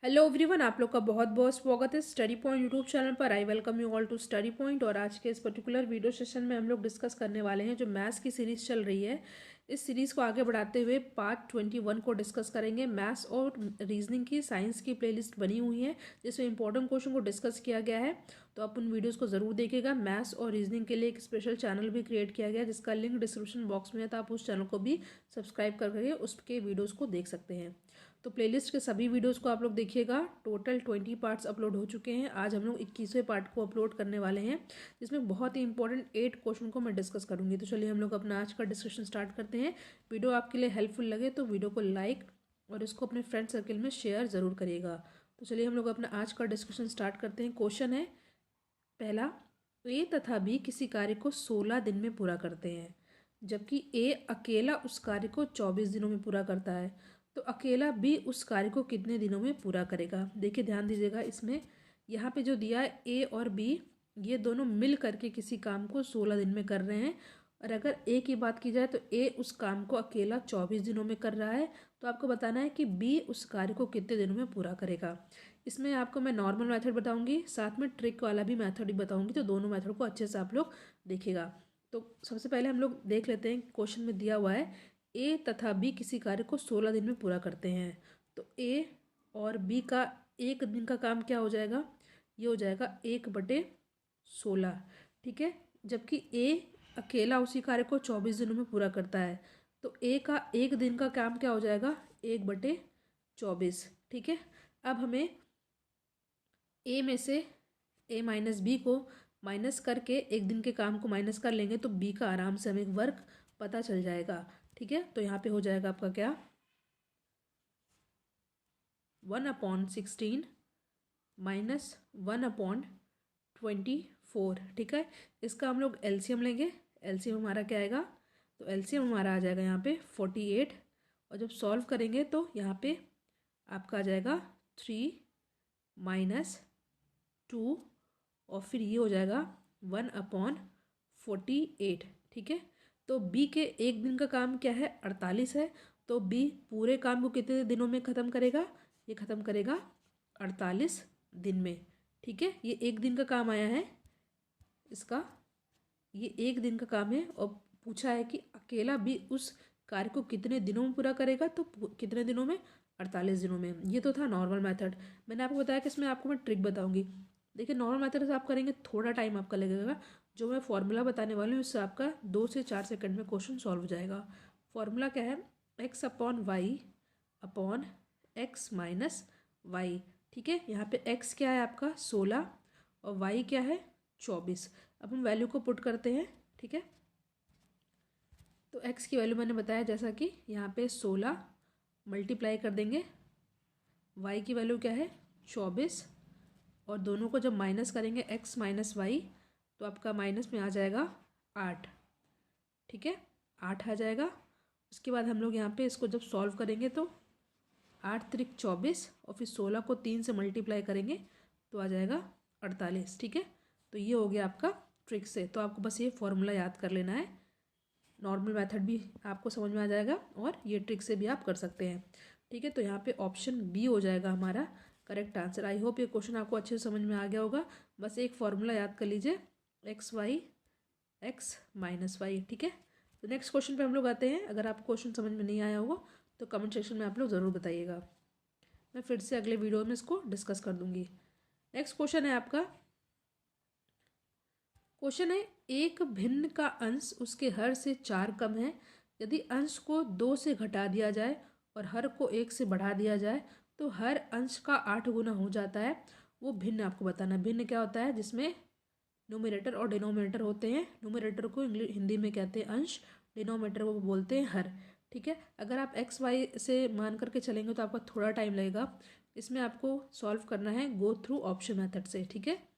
Hello everyone, आप लोग का बहुत बहुत स्वागत है स्टडी पॉइंट यूट्यूब चैनल पर। I welcome you all to study point. और आज के इस पर्टिकुलर वीडियो सेशन में हम लोग डिस्कस करने वाले हैं जो मैथ्स की सीरीज़ चल रही है। इस सीरीज़ को आगे बढ़ाते हुए पार्ट 21 को डिस्कस करेंगे। मैथ्स और रीजनिंग की साइंस की प्लेलिस्ट बनी हुई है जिसमें इंपॉर्टेंट क्वेश्चन को डिस्कस किया गया है, तो आप उन वीडियोज़ को ज़रूर देखिएगा। मैथ्स और रीजनिंग के लिए एक स्पेशल चैनल भी क्रिएट किया गया है जिसका लिंक डिस्क्रिप्शन बॉक्स में है, तो आप उस चैनल को भी सब्सक्राइब करके उसके वीडियोज़ को देख सकते हैं। तो प्लेलिस्ट के सभी वीडियोस को आप लोग देखिएगा। टोटल 20 पार्ट्स अपलोड हो चुके हैं। आज हम लोग 21वें पार्ट को अपलोड करने वाले हैं जिसमें बहुत ही इंपॉर्टेंट 8 क्वेश्चन को मैं डिस्कस करूंगी। तो चलिए हम लोग अपना आज का डिस्कशन स्टार्ट करते हैं। वीडियो आपके लिए हेल्पफुल लगे तो वीडियो को लाइक और इसको अपने फ्रेंड सर्कल में शेयर ज़रूर करिएगा। तो चलिए हम लोग अपना आज का डिस्कशन स्टार्ट करते हैं। क्वेश्चन है पहला, ए तथा बी किसी कार्य को 16 दिन में पूरा करते हैं जबकि ए अकेला उस कार्य को 24 दिनों में पूरा करता है, तो अकेला बी उस कार्य को कितने दिनों में पूरा करेगा। देखिए ध्यान दीजिएगा, इसमें यहाँ पे जो दिया है ए और बी, ये दोनों मिल करके किसी काम को 16 दिन में कर रहे हैं। और अगर ए की बात की जाए तो ए उस काम को अकेला 24 दिनों में कर रहा है, तो आपको बताना है कि बी उस कार्य को कितने दिनों में पूरा करेगा। इसमें आपको मैं नॉर्मल मेथड बताऊंगी, साथ में ट्रिक वाला भी मेथड ही बताऊंगी, तो दोनों मेथड को अच्छे से आप लोग देखिएगा। तो सबसे पहले हम लोग देख लेते हैं, क्वेश्चन में दिया हुआ है ए तथा बी किसी कार्य को 16 दिन में पूरा करते हैं। तो ए और बी का एक दिन का काम क्या हो जाएगा, ये हो जाएगा 1/16। ठीक है, जबकि ए अकेला उसी कार्य को 24 दिनों में पूरा करता है, तो ए का एक दिन का काम क्या हो जाएगा, 1/24। ठीक है, अब हमें ए में से ए माइनस बी को माइनस करके एक दिन के काम को माइनस कर लेंगे तो बी का आराम से हमें वर्क पता चल जाएगा। ठीक है, तो यहाँ पे हो जाएगा आपका क्या, 1/16 माइनस 1/24। ठीक है, इसका हम लोग एलसीएम लेंगे। एलसीएम हमारा क्या आएगा, तो एलसीएम हमारा आ जाएगा यहाँ पे 48। और जब सॉल्व करेंगे तो यहाँ पे आपका आ जाएगा 3 - 2, और फिर ये हो जाएगा 1/48। ठीक है, तो बी के एक दिन का काम क्या है, 48 है, तो बी पूरे काम को कितने दिनों में ख़त्म करेगा, ये ख़त्म करेगा 48 दिन में। ठीक है, ये एक दिन का काम आया है इसका, ये एक दिन का काम है। और पूछा है कि अकेला भी उस कार्य को कितने दिनों में पूरा करेगा, तो कितने दिनों में, 48 दिनों में। ये तो था नॉर्मल मेथड। मैंने आपको बताया कि इसमें आपको मैं ट्रिक बताऊंगी। देखिए नॉर्मल मेथड से आप करेंगे थोड़ा टाइम आपका लगेगा, जो मैं फॉर्मूला बताने वाली हूँ उससे आपका 2 से 4 सेकंड में क्वेश्चन सॉल्व हो जाएगा। फॉर्मूला क्या है, x/y/x-y। ठीक है, यहाँ पे x क्या है आपका 16 और y क्या है 24। अब हम वैल्यू को पुट करते हैं। ठीक है, तो x की वैल्यू मैंने बताया जैसा कि यहाँ पे 16 मल्टीप्लाई कर देंगे, y की वैल्यू क्या है 24, और दोनों को जब माइनस करेंगे x माइनस वाई, तो आपका माइनस में आ जाएगा 8। ठीक है, 8 आ जाएगा। उसके बाद हम लोग यहाँ पे इसको जब सॉल्व करेंगे तो 8×3 = 24, और फिर 16 को 3 से मल्टीप्लाई करेंगे तो आ जाएगा 48। ठीक है, तो ये हो गया आपका ट्रिक से। तो आपको बस ये फॉर्मूला याद कर लेना है, नॉर्मल मेथड भी आपको समझ में आ जाएगा और ये ट्रिक से भी आप कर सकते हैं। ठीक है, तो यहाँ पे ऑप्शन बी हो जाएगा हमारा करेक्ट आंसर। आई होप ये क्वेश्चन आपको अच्छे से समझ में आ गया होगा। बस एक फॉर्मूला याद कर लीजिए, x/y/x-y। ठीक है, तो नेक्स्ट क्वेश्चन पे हम लोग आते हैं। अगर आपको क्वेश्चन समझ में नहीं आया होगा तो कमेंट सेक्शन में आप लोग ज़रूर बताइएगा, मैं फिर से अगले वीडियो में इसको डिस्कस कर दूंगी। नेक्स्ट क्वेश्चन है आपका, क्वेश्चन है एक भिन्न का अंश उसके हर से 4 कम है। यदि अंश को 2 से घटा दिया जाए और हर को 1 से बढ़ा दिया जाए तो हर अंश का 8 गुना हो जाता है। वो भिन्न आपको बताना। भिन्न क्या होता है, जिसमें न्यूमरेटर और डिनोमिनेटर होते हैं। न्यूमरेटर को हिंदी में कहते हैं अंश, डिनोमिनेटर को बोलते हैं हर। ठीक है, अगर आप एक्स वाई से मान करके चलेंगे तो आपका थोड़ा टाइम लगेगा। इसमें आपको सॉल्व करना है गो थ्रू ऑप्शन मेथड से। ठीक है,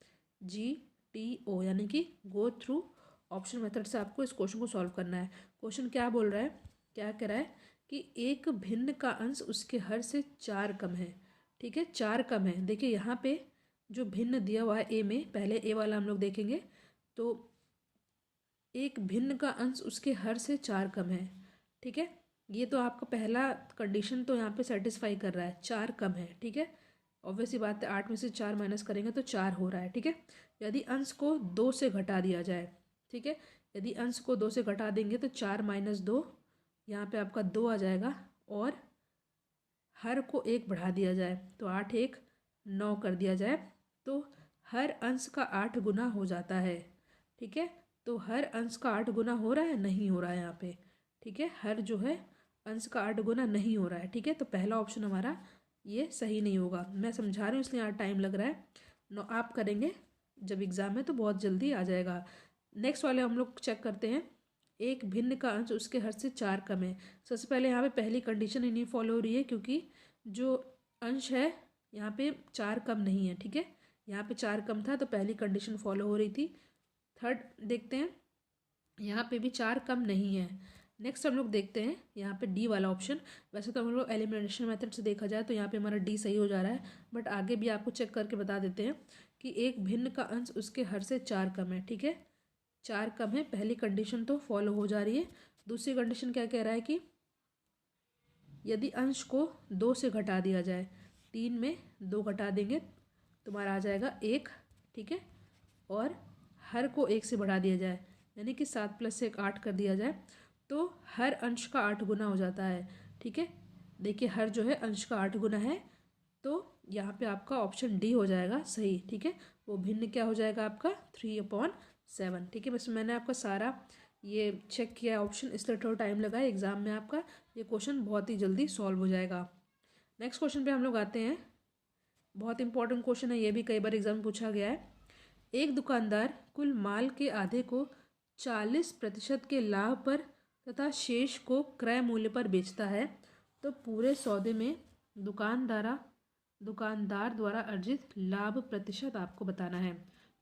GTO यानी कि गो थ्रू ऑप्शन मेथड से आपको इस क्वेश्चन को सॉल्व करना है। क्वेश्चन क्या बोल रहा है, क्या कह रहा है कि एक भिन्न का अंश उसके हर से 4 कम है। ठीक है, 4 कम है। देखिए यहाँ पे जो भिन्न दिया हुआ है ए में, पहले ए वाला हम लोग देखेंगे। तो एक भिन्न का अंश उसके हर से 4 कम है। ठीक है, ये तो आपका पहला कंडीशन तो यहाँ पे सेटिस्फाई कर रहा है, 4 कम है। ठीक है, ऑब्वियसली बात है 8 में से 4 माइनस करेंगे तो 4 हो रहा है, ठीक है। यदि अंश को 2 से घटा दिया जाए, ठीक है, यदि अंश को 2 से घटा देंगे तो 4 माइनस 2, यहाँ पे आपका 2 आ जाएगा, और हर को 1 बढ़ा दिया जाए तो 8 1 9 कर दिया जाए तो हर अंश का 8 गुना हो जाता है, ठीक है। तो हर अंश का 8 गुना हो रहा है, नहीं हो रहा है यहाँ पे, ठीक है। हर जो है अंश का 8 गुना नहीं हो रहा है, ठीक है। तो पहला ऑप्शन हमारा ये सही नहीं होगा। मैं समझा रही हूँ इसलिए यहाँ टाइम लग रहा है। आप करेंगे जब एग्ज़ाम है तो बहुत जल्दी आ जाएगा। नेक्स्ट वाले हम लोग चेक करते हैं। एक भिन्न का अंश उसके हर से 4 कम है। सबसे पहले यहाँ पे पहली कंडीशन ही नहीं फॉलो हो रही है, क्योंकि जो अंश है यहाँ पे 4 कम नहीं है, ठीक है। यहाँ पे 4 कम था तो पहली कंडीशन फॉलो हो रही थी। थर्ड देखते हैं, यहाँ पे भी 4 कम नहीं है। नेक्स्ट हम लोग देखते हैं यहाँ पे डी वाला ऑप्शन। वैसे तो हम लोग एलिमिनेशन मेथड से देखा जाए तो यहाँ पे हमारा डी सही हो जा रहा है, बट आगे भी आपको चेक करके बता देते हैं कि एक भिन्न का अंश उसके हर से 4 कम है, ठीक है। 4 कम है, पहली कंडीशन तो फॉलो हो जा रही है। दूसरी कंडीशन क्या कह रहा है कि यदि अंश को 2 से घटा दिया जाए, 3 में 2 घटा देंगे तुम्हारा आ जाएगा 1, ठीक है। और हर को 1 से बढ़ा दिया जाए, यानी कि 7 + 1 8 कर दिया जाए तो हर अंश का 8 गुना हो जाता है, ठीक है। देखिए हर जो है अंश का 8 गुना है, तो यहाँ पे आपका ऑप्शन डी हो जाएगा सही, ठीक है। वो भिन्न क्या हो जाएगा आपका 3/7, ठीक है। बस मैंने आपका सारा ये चेक किया ऑप्शन, इसलिए थोड़ा टाइम लगा है। एग्जाम में आपका ये क्वेश्चन बहुत ही जल्दी सॉल्व हो जाएगा। नेक्स्ट क्वेश्चन पे हम लोग आते हैं। बहुत इंपॉर्टेंट क्वेश्चन है, ये भी कई बार एग्जाम में पूछा गया है। एक दुकानदार कुल माल के आधे को 40% के लाभ पर तथा शेष को क्रय मूल्य पर बेचता है, तो पूरे सौदे में दुकानदार द्वारा अर्जित लाभ प्रतिशत आपको बताना है।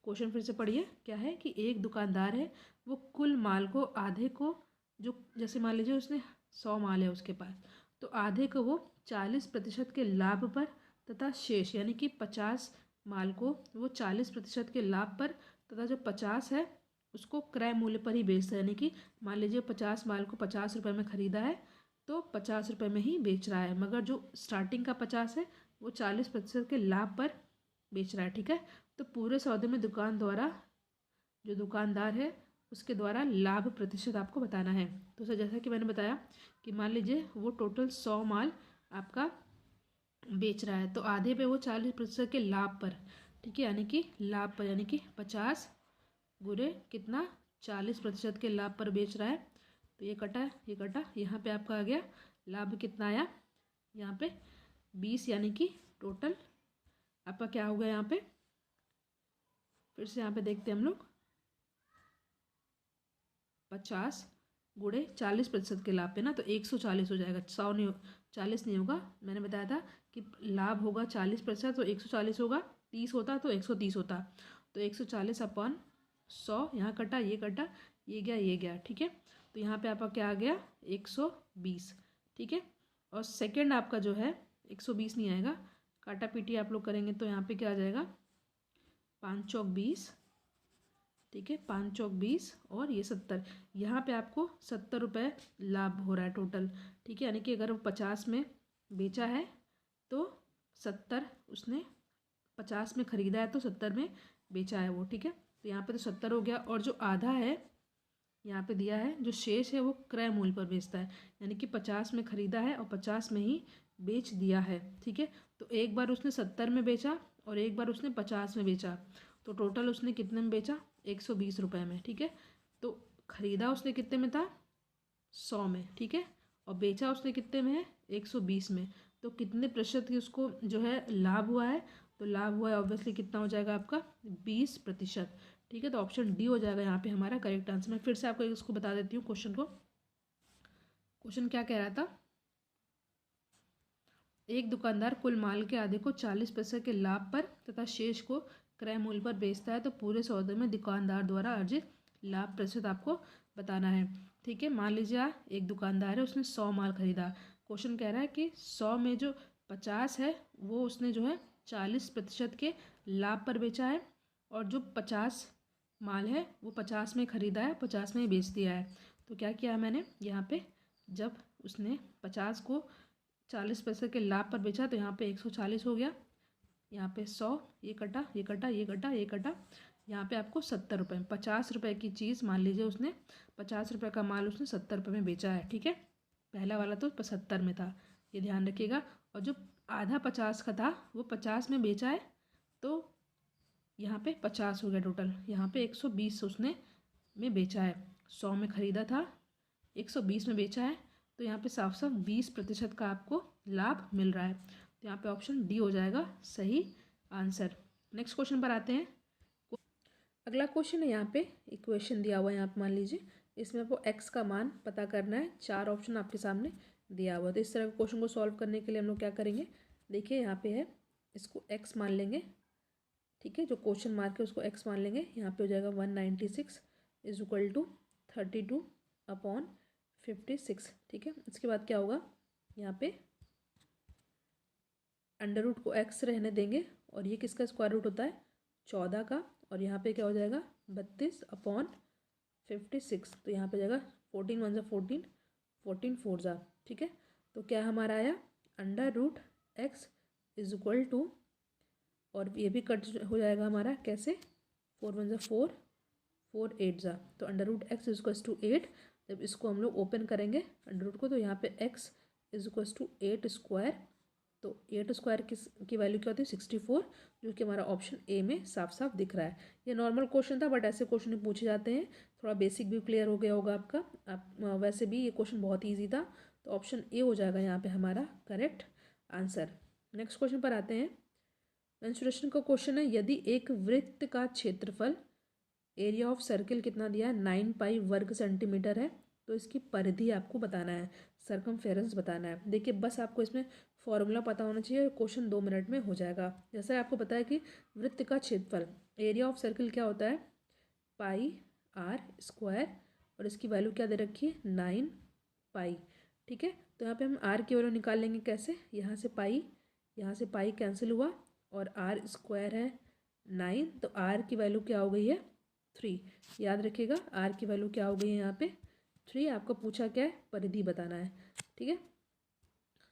क्वेश्चन फिर से पढ़िए। क्या है कि एक दुकानदार है, वो कुल माल को आधे को, जो जैसे मान लीजिए उसने 100 माल है उसके पास, तो आधे को वो 40% के लाभ पर तथा शेष यानी कि 50 माल को वो 40% के लाभ पर तथा जो 50 है उसको क्रय मूल्य पर ही बेचता है। यानी कि मान लीजिए 50 माल को 50 रुपये में ख़रीदा है तो 50 रुपये में ही बेच रहा है, मगर जो स्टार्टिंग का 50 है वो 40% के लाभ पर बेच रहा है, ठीक है। तो पूरे सौदे में जो दुकानदार है उसके द्वारा लाभ प्रतिशत आपको बताना है। तो सर जैसा कि मैंने बताया कि मान लीजिए वो टोटल 100 माल आपका बेच रहा है, तो आधे पे वो 40% के लाभ पर, ठीक है, यानी कि लाभ पर, यानी कि 50 गुणे कितना 40% के लाभ पर बेच रहा है। तो ये कटा यहाँ पे आपका आ गया लाभ कितना आया, यहाँ पे 20, यानी कि टोटल आपका क्या होगा यहाँ पे, फिर से यहाँ पे देखते हैं हम लोग, 50 गुणे 40% के लाभ पे ना, तो 140 हो जाएगा। 100 नहीं, 40 नहीं होगा। मैंने बताया था कि लाभ होगा 40%, तो 140 होगा। 30 होता तो 130 होता, तो 140/100, यहाँ कटा, ये गया, ये गया, ठीक है। तो यहाँ पे आपका क्या आ गया 120, ठीक है। और सेकंड आपका जो है 120 नहीं आएगा, काटा पीटी आप लोग करेंगे तो यहाँ पे क्या आ जाएगा 5 चौक 20, ठीक है, 5 चौक 20 और ये 70। यहाँ पे आपको 70 रुपये लाभ हो रहा है टोटल, ठीक है। यानी कि अगर वो 50 में बेचा है तो 70 उसने 50 में ख़रीदा है तो 70 में बेचा है वो, ठीक है। तो यहाँ पे तो 70 हो गया, और जो आधा है यहाँ पे दिया है, जो शेष है वो क्रय मूल्य पर बेचता है, यानी कि 50 में ख़रीदा है और 50 में ही बेच दिया है, ठीक है। तो एक बार उसने 70 में बेचा और एक बार उसने 50 में बेचा, तो टोटल उसने कितने में बेचा 120 रुपये में, ठीक है। तो ख़रीदा उसने कितने में था 100 में, ठीक है, और बेचा उसने कितने में है 120 में। तो कितने प्रतिशत की उसको जो है लाभ हुआ है, तो लाभ हुआ है ऑब्वियसली कितना हो जाएगा आपका 20%, ठीक है। तो ऑप्शन डी हो जाएगा यहाँ पे हमारा करेक्ट आंसर। मैं फिर से आपको इसको बता देती हूँ क्वेश्चन को। क्वेश्चन क्या कह रहा था, एक दुकानदार कुल माल के आधे को 40% के लाभ पर तथा शेष को क्रय मूल्य पर बेचता है, तो पूरे सौदे में दुकानदार द्वारा अर्जित लाभ प्रतिशत आपको बताना है, ठीक है। मान लीजिए एक दुकानदार है, उसने 100 माल खरीदा। क्वेश्चन कह रहा है कि 100 में जो 50 है वो उसने जो है 40% के लाभ पर बेचा है, और जो 50 माल है वो 50 में ख़रीदा है, 50 में ही बेच दिया है। तो क्या किया मैंने यहाँ पे, जब उसने 50 को 40% के लाभ पर बेचा तो यहाँ पे 140 हो गया, यहाँ पे 100, ये कटा, ये कटा, ये कटा, ये कटा, यहाँ पे आपको 70 रुपये, 50 रुपये की चीज़ मान लीजिए उसने 50 रुपये का माल उसने 70 रुपये में बेचा है, ठीक है। पहला वाला तो 70 में था, ये ध्यान रखिएगा। और जो आधा 50 का था वो 50 में बेचा है, तो यहाँ पे 50 हो गया टोटल। यहाँ पे 120 उसने में बेचा है, 100 में ख़रीदा था, 120 में बेचा है, तो यहाँ पे साफ साफ 20% का आपको लाभ मिल रहा है। तो यहाँ पे ऑप्शन डी हो जाएगा सही आंसर। नेक्स्ट क्वेश्चन पर आते हैं। अगला क्वेश्चन है, यहाँ पे इक्वेशन दिया हुआ है, यहाँ पे मान लीजिए इसमें आपको एक्स का मान पता करना है। 4 ऑप्शन आपके सामने दिया हुआ है। तो इस तरह के क्वेश्चन को सॉल्व करने के लिए हम लोग क्या करेंगे, देखिए यहाँ पे है, इसको एक्स मान लेंगे, ठीक है। जो क्वेश्चन मार्क है उसको एक्स मान लेंगे। यहाँ पे हो जाएगा 196 इज इक्वल टू 32/56, ठीक है। इसके बाद क्या होगा, यहाँ पे अंडर रूट को एक्स रहने देंगे, और ये किसका स्क्वायर रूट होता है, 14 का। और यहाँ पे क्या हो जाएगा 32/56, तो यहाँ पे जाएगा 14 1 14, 14 4 जा, ठीक है। तो क्या हमारा आया, under root x is equal to, और ये भी कट हो जाएगा हमारा कैसे, 4 1 4, 4 8 जा, तो under root x is equal to 8। जब इसको हम लोग ओपन करेंगे अंडर रूट को, तो यहाँ पे x is equal to 8 square, तो 8 स्क्वायर की वैल्यू क्या होती है 64, जो कि हमारा ऑप्शन ए में साफ साफ दिख रहा है। ये नॉर्मल क्वेश्चन था, बट ऐसे क्वेश्चन पूछे जाते हैं, थोड़ा बेसिक भी क्लियर हो गया होगा आपका। आप वैसे भी ये क्वेश्चन बहुत ईजी था, तो ऑप्शन ए हो जाएगा यहाँ पे हमारा करेक्ट आंसर। नेक्स्ट क्वेश्चन पर आते हैं। मेंसुरेशन का क्वेश्चन है, यदि एक वृत्त का क्षेत्रफल एरिया ऑफ सर्किल कितना दिया है, 9 पाई वर्ग सेंटीमीटर है, तो इसकी परिधि आपको बताना है, सरकमफेरेंस बताना है। देखिए बस आपको इसमें फॉर्मूला पता होना चाहिए, क्वेश्चन 2 मिनट में हो जाएगा। जैसे आपको पता है कि वृत्त का क्षेत्रफल एरिया ऑफ सर्किल क्या होता है, पाई आर स्क्वायर, और इसकी वैल्यू क्या दे रखी है 9 पाई, ठीक है। तो यहाँ पे हम आर की वैल्यू निकाल लेंगे कैसे, यहाँ से पाई कैंसिल हुआ, और आर स्क्वायर है 9, तो आर की वैल्यू क्या हो गई है 3। याद रखिएगा आर की वैल्यू क्या हो गई है यहाँ पे 3। आपको पूछा क्या है, परिधि बताना है, ठीक है।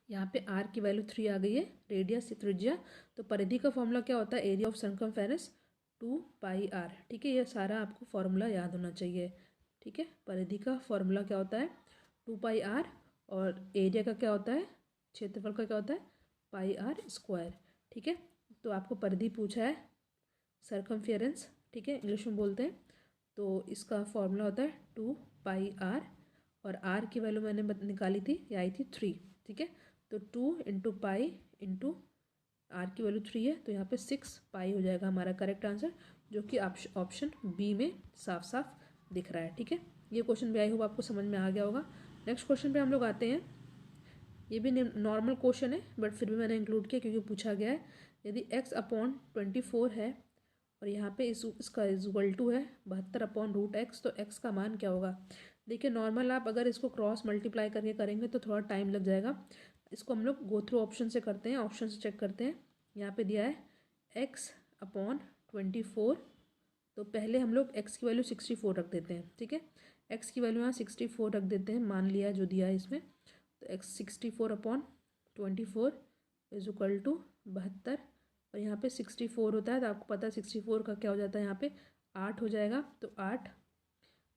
यहाँ पे आर की वैल्यू 3 आ गई है, रेडियस त्रिज्या, तो परिधि का फॉर्मूला क्या होता है, area of circumference 2 pi r, ठीक है। ये सारा आपको फॉर्मूला याद होना चाहिए, ठीक है। परिधि का फॉर्मूला क्या होता है 2 पाई आर, और एरिया का क्या होता है, क्षेत्रफल का क्या होता है पाई आर स्क्वायर, ठीक है। तो आपको परिधि पूछा है, सर्कमफेरेंस, ठीक है, इंग्लिश में बोलते हैं। तो इसका फॉर्मूला होता है 2 पाई आर, और आर की वैल्यू मैंने निकाली थी, ये आई थी 3, ठीक है। तो 2 इंटू पाई इंटू आर की वैल्यू 3 है, तो यहाँ पे 6 पाई हो जाएगा हमारा करेक्ट आंसर, जो कि ऑप्शन बी में साफ साफ दिख रहा है, ठीक है। ये क्वेश्चन भी आई होप आपको समझ में आ गया होगा। नेक्स्ट क्वेश्चन पे हम लोग आते हैं। ये भी नॉर्मल क्वेश्चन है, बट फिर भी मैंने इंक्लूड किया क्योंकि पूछा गया है। यदि x/24 है, और यहाँ पे इसका इक्वल टू है 72/√x, तो x का मान क्या होगा। देखिए नॉर्मल आप अगर इसको क्रॉस मल्टीप्लाई करके करेंगे तो थोड़ा टाइम लग जाएगा। इसको हम लोग गो थ्रू ऑप्शन से करते हैं, ऑप्शन से चेक करते हैं। यहाँ पे दिया है x/24, तो पहले हम लोग x की वैल्यू 64 रख देते हैं, ठीक है। x की वैल्यू यहाँ 64 रख देते हैं, मान लिया जो दिया है इसमें। तो x 64/24 इज इक्वल टू 72, और यहाँ पे 64 होता है, तो आपको पता है 64 का क्या हो जाता है, यहाँ पे 8 हो जाएगा, तो 8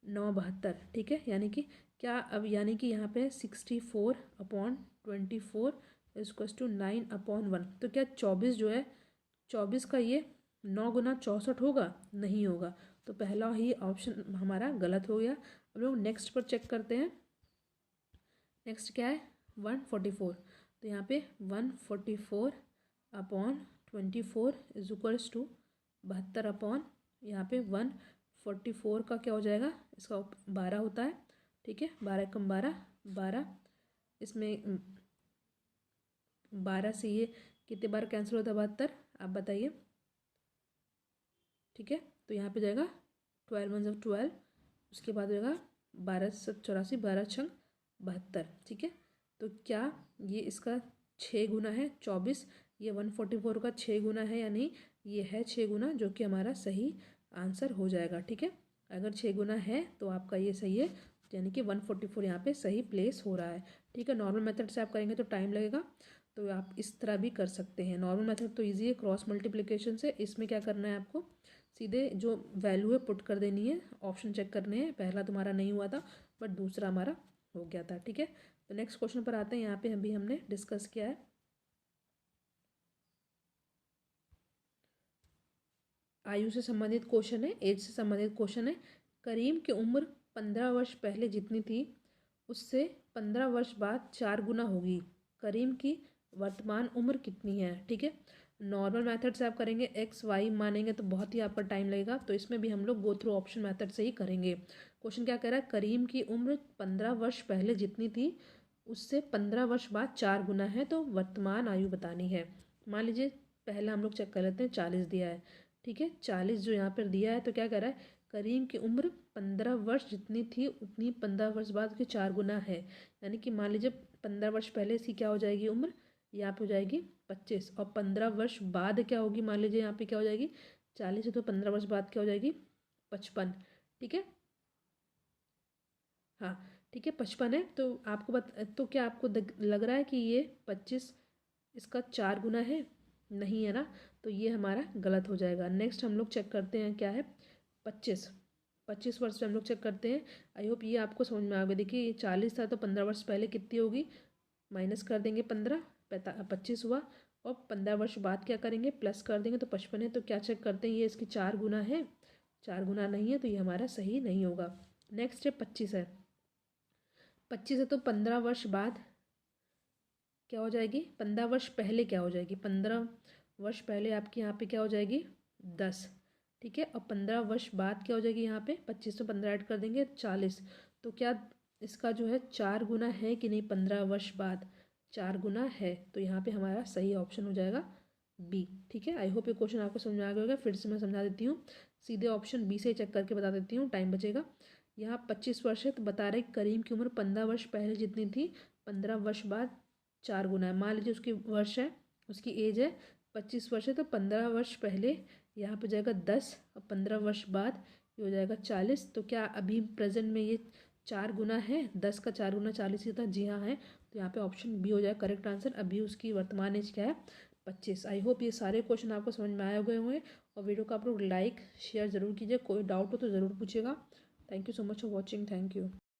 9 72, ठीक है। यानी कि क्या, अब यानी कि यहाँ पे 64/24 इजक्वल टू 9/1, तो क्या 24 जो है 24 का ये 9 गुना 64 होगा, नहीं होगा, तो पहला ही ऑप्शन हमारा गलत हो गया। अब लोग नेक्स्ट पर चेक करते हैं। नेक्स्ट क्या है 144, तो यहाँ पे 144/24 इज इक्वल्स टू 72, यहाँ पे 144 का क्या हो जाएगा, इसका 12 होता है, ठीक है। 12 कम 12 12, इसमें 12 से ये कितने बार कैंसिल होता है 72, आप बताइए, ठीक है। तो यहाँ पे जाएगा 12 1 12, उसके बाद जाएगा 12 84, 12 6 72, ठीक है। तो क्या ये इसका 6 गुना है 24, ये 144 का 6 गुना है या नहीं, ये है 6 गुना, जो कि हमारा सही आंसर हो जाएगा, ठीक है। अगर 6 गुना है तो आपका ये सही है, यानी कि 144 यहाँ पे सही प्लेस हो रहा है, ठीक है। नॉर्मल मेथड से आप करेंगे तो टाइम लगेगा, तो आप इस तरह भी कर सकते हैं। नॉर्मल मेथड तो ईजी है क्रॉस मल्टीप्लिकेशन से। इसमें क्या करना है आपको, सीधे जो वैल्यू है पुट कर देनी है, ऑप्शन चेक करने हैं। पहला तुम्हारा नहीं हुआ था बट दूसरा हमारा हो गया था। ठीक है, तो नेक्स्ट क्वेश्चन पर आते हैं। यहाँ पे अभी हमने डिस्कस किया है आयु से संबंधित क्वेश्चन है, एज से संबंधित क्वेश्चन है। करीम की उम्र 15 वर्ष पहले जितनी थी उससे 15 वर्ष बाद 4 गुना होगी। करीम की वर्तमान उम्र कितनी है। ठीक है, नॉर्मल मेथड से आप करेंगे, एक्स वाई मानेंगे तो बहुत ही आपका टाइम लगेगा, तो इसमें भी हम लोग गो थ्रू ऑप्शन मेथड से ही करेंगे। क्वेश्चन क्या कह रहा है, करीम की उम्र 15 वर्ष पहले जितनी थी उससे 15 वर्ष बाद 4 गुना है, तो वर्तमान आयु बतानी है। मान लीजिए पहला हम लोग चेक कर लेते हैं, 40 दिया है। ठीक है, 40 जो यहाँ पर दिया है, तो क्या कह रहा है, करीम की उम्र 15 वर्ष जितनी थी उतनी 15 वर्ष बाद उसके 4 गुना है। यानी कि मान लीजिए 15 वर्ष पहले इसकी क्या हो जाएगी उम्र, यहाँ पे हो जाएगी 25, और 15 वर्ष बाद क्या होगी, मान लीजिए यहाँ पे क्या हो जाएगी 40 है, तो 15 वर्ष बाद क्या हो जाएगी 55। ठीक है, हाँ ठीक है 55 है। तो आपको तो क्या आपको लग रहा है कि ये 25 इसका 4 गुना है, नहीं है ना, तो ये हमारा गलत हो जाएगा। नेक्स्ट हम लोग चेक करते हैं क्या है, 25 वर्ष पे हम लोग चेक करते हैं। आई होप ये आपको समझ में आ गया। देखिए ये 40 था तो 15 वर्ष पहले कितनी होगी, माइनस कर देंगे 15, 25 हुआ, और 15 वर्ष बाद क्या करेंगे, प्लस कर देंगे तो 55 है। तो क्या चेक करते हैं, ये इसकी 4 गुना है, 4 गुना नहीं है, तो ये हमारा सही नहीं होगा। नेक्स्ट है 25 है। 25 है तो 15 वर्ष बाद क्या हो जाएगी, 15 वर्ष पहले क्या हो जाएगी, 15 वर्ष पहले आपकी यहाँ पे क्या हो जाएगी 10। ठीक है, और 15 वर्ष बाद क्या हो जाएगी, यहाँ पे 25 से 15 ऐड कर देंगे 40। तो क्या इसका जो है 4 गुना है कि नहीं, 15 वर्ष बाद 4 गुना है, तो यहाँ पे हमारा सही ऑप्शन हो जाएगा बी। ठीक है, आई होप ये क्वेश्चन आपको समझ में आ गया होगा। फिर से मैं समझा देती हूँ, सीधे ऑप्शन बी से चेक करके बता देती हूँ, टाइम बचेगा। यहाँ 25 वर्ष है तो बता रहे करीम की उम्र 15 वर्ष पहले जितनी थी 15 वर्ष बाद 4 गुना है। मान लीजिए उसकी वर्ष है, उसकी एज है 25 वर्ष है, तो 15 वर्ष पहले यहाँ पे जाएगा 10, और 15 वर्ष बाद ये हो जाएगा 40। तो क्या अभी प्रेजेंट में ये 4 गुना है, 10 का 4 गुना 40 ही था, जी हाँ है। तो यहाँ पे ऑप्शन बी हो जाएगा करेक्ट आंसर। अभी उसकी वर्तमान एज क्या है 25। आई होप ये सारे क्वेश्चन आपको समझ में आए गए होंगे, और वीडियो को आप लोग लाइक शेयर ज़रूर कीजिए। कोई डाउट हो तो ज़रूर पूछिएगा। Thank you so much for watching, thank you.